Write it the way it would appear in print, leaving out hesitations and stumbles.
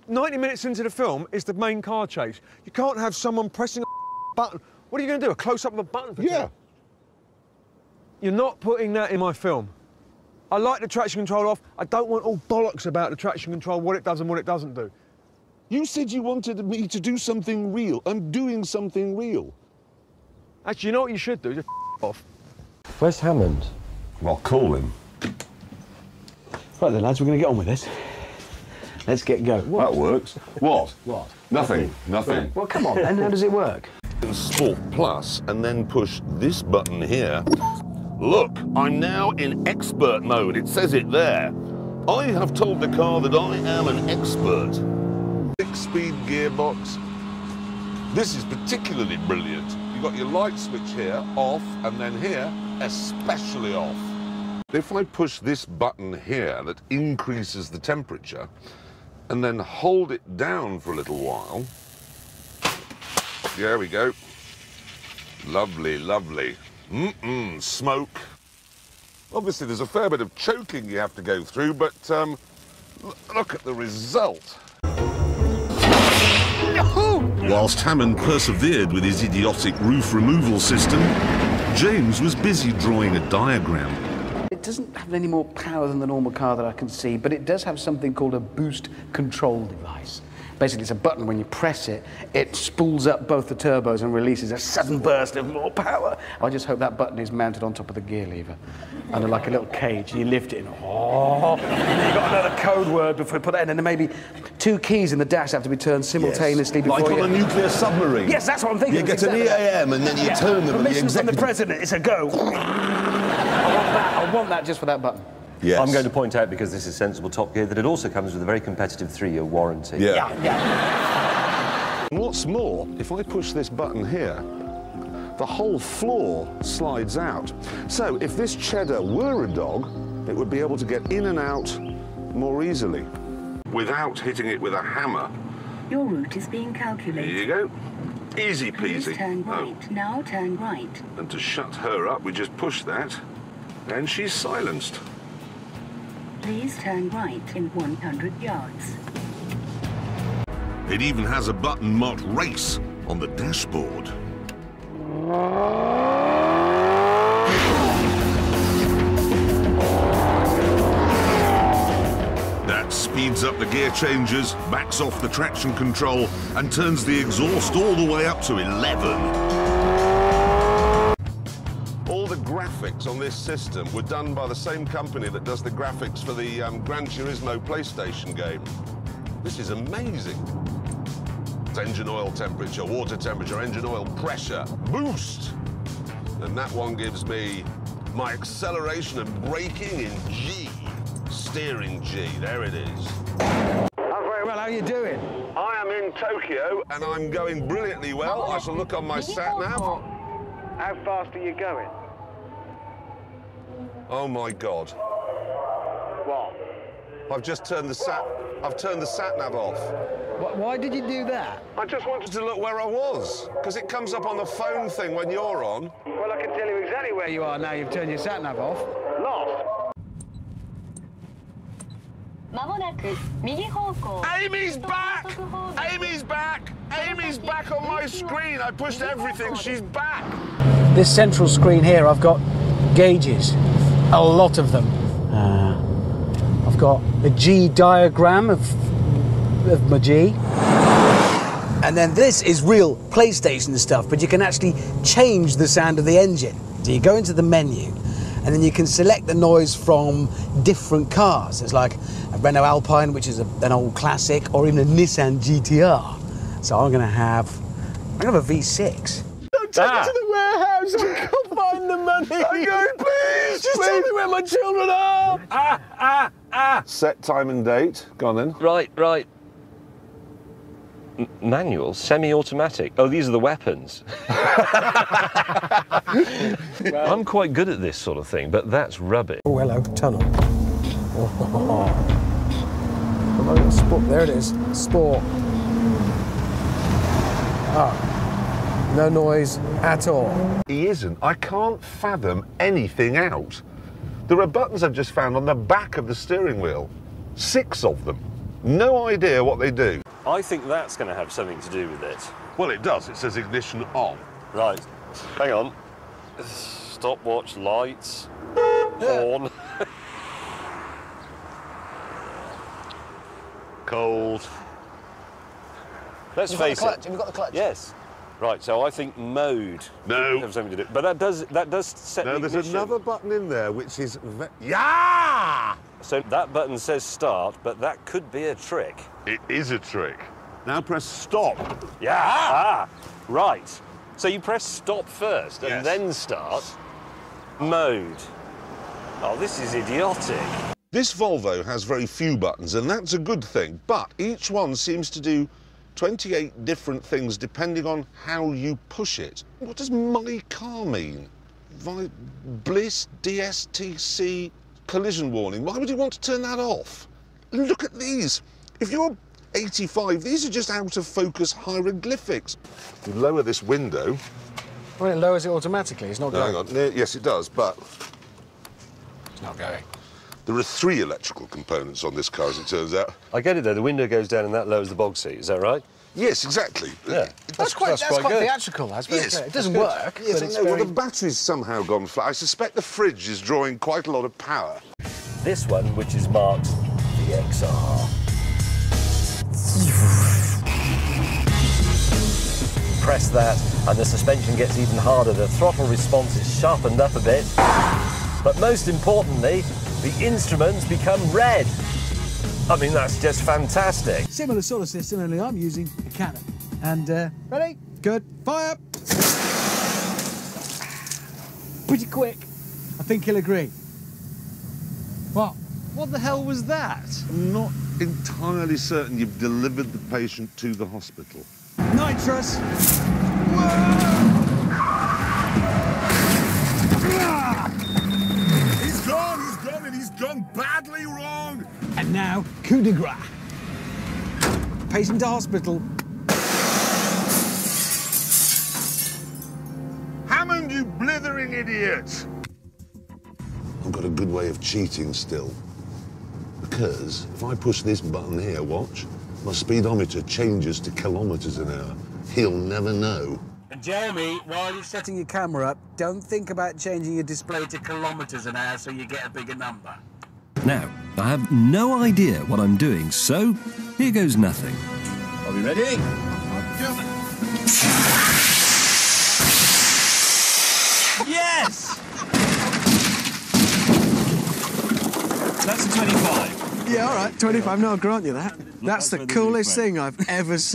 90 minutes into the film is the main car chase. You can't have someone pressing a button. What are you going to do, a close-up of a button? Yeah. You're not putting that in my film. I like the traction control off. I don't want all bollocks about the traction control, what it does and what it doesn't do. You said you wanted me to do something real. I'm doing something real. Actually, you know what you should do? Just off. Where's Hammond? Well, call him. Right then, lads, we're going to get on with this. Let's get going. That works. What? What? Nothing. Right. Well, come on, then. How does it work? Sport Plus, and then push this button here. Look, I'm now in expert mode. It says it there. I have told the car that I am an expert. 6-speed gearbox. This is particularly brilliant. You've got your light switch here, off, and then here, especially off. If I push this button here that increases the temperature, and then hold it down for a little while, there we go. Lovely, lovely. Smoke. Obviously, there's a fair bit of choking you have to go through, but look at the result. Whilst Hammond persevered with his idiotic roof removal system, James was busy drawing a diagram. It doesn't have any more power than the normal car that I can see, but it does have something called a boost control device. Basically, it's a button. When you press it, it spools up both the turbos and releases a sudden burst of more power. I just hope that button is mounted on top of the gear lever, under like a little cage, and you lift it, and oh, you've got another code word before you put that in, and then maybe 2 keys in the dash have to be turned simultaneously before like you... on a nuclear submarine. Yes, that's what I'm thinking. You get an EAM and then you turn them and the Permission from the executive... president, it's a go. I want that just for that button. Yes. I'm going to point out, because this is sensible Top Gear, that it also comes with a very competitive 3-year warranty. Yeah. What's more, if I push this button here, the whole floor slides out. So if this cheddar were a dog, it would be able to get in and out more easily without hitting it with a hammer. Your route is being calculated. Here you go. Easy peasy. Please turn right. Now turn right. And to shut her up, we just push that, and she's silenced. Please turn right in 100 yards. It even has a button marked race on the dashboard. That speeds up the gear changes, backs off the traction control, and turns the exhaust all the way up to 11. All the graphics on this system were done by the same company that does the graphics for the Gran Turismo PlayStation game. This is amazing. Engine oil temperature, water temperature, engine oil pressure, boost. And that one gives me my acceleration and braking in G. Steering G, there it is. Oh, very well, how are you doing? I am in Tokyo and I'm going brilliantly well. I shall look on my sat-nav. How fast are you going? Oh my God. What? I've just turned the sat-nav off. Why did you do that? I just wanted to look where I was, because it comes up on the phone thing when you're on. Well, I can tell you exactly where you are now you've turned your sat-nav off. Lost. Amy's back! Amy's back! Amy's back on my screen. I pushed everything. She's back. This central screen here, I've got gauges, a lot of them. I've got a G diagram of my G. And then this is real PlayStation stuff, but you can actually change the sound of the engine. So you go into the menu, and then you can select the noise from different cars. It's like a Renault Alpine, which is an old classic, or even a Nissan GTR. So I'm gonna have a V6. Don't take me to the warehouse, I can't find the money. I'm going, please, just tell me where my children are. Set time and date. Go on then. Right. Manual, semi-automatic. Oh, these are the weapons. I'm quite good at this sort of thing, but that's rubbish. Oh, hello, tunnel. Oh. Sport. There it is, sport. Ah, no noise at all. He isn't. I can't fathom anything out. There are buttons I've just found on the back of the steering wheel. 6 of them. No idea what they do. I think that's going to have something to do with it. Well, it does. It says ignition on. Right. Hang on. Stopwatch, lights, horn. Cold. Let's face it. Have you got the clutch? Yes. Right, so I think mode No. have something to do. But that does set No, the there's ignition. another button in there which is... Yeah! So that button says start, but that could be a trick. It is a trick. Now press stop. Yeah. Ah, right. So you press stop first and Yes. then start. Mode. Oh, this is idiotic. This Volvo has very few buttons, and that's a good thing, but each one seems to do 28 different things depending on how you push it. What does my car mean? Bliss, DSTC, collision warning. Why would you want to turn that off? Look at these. If you're 85, these are just out of focus hieroglyphics. You lower this window. Well, it lowers it automatically. It's not No, going. hang on. Yes, it does, but It's not going. there are 3 electrical components on this car, as it turns out. I get it though. The window goes down and that lowers the bog seat. Is that right? Yes, exactly. Yeah. That's quite good. theatrical. That's very clear. It doesn't that's work, Yes, but I it's know. very... Well, the battery's somehow gone flat. I suspect the fridge is drawing quite a lot of power. This one, which is marked the XR. Press that, and the suspension gets even harder. The throttle response is sharpened up a bit. But most importantly, the instruments become red. I mean, that's just fantastic. Similar sort of system, only I'm using a Canon. And, ready? Good. Fire! Pretty quick. I think he'll agree. What? What the hell was that? I'm not entirely certain you've delivered the patient to the hospital. Nitrous! He's gone, and he's gone badly wrong. And now, coup de grace. Patient to hospital. Hammond, you blithering idiot! I've got a good way of cheating still. Because if I push this button here, watch, my speedometer changes to kilometres an hour. He'll never know. And Jeremy, while you're setting your camera up, don't think about changing your display to kilometres an hour so you get a bigger number. Now, I have no idea what I'm doing, so here goes nothing. Are we ready? Yes! That's a 25. Yeah, all right, 25. No, I'll grant you that. That's the coolest thing I've ever seen.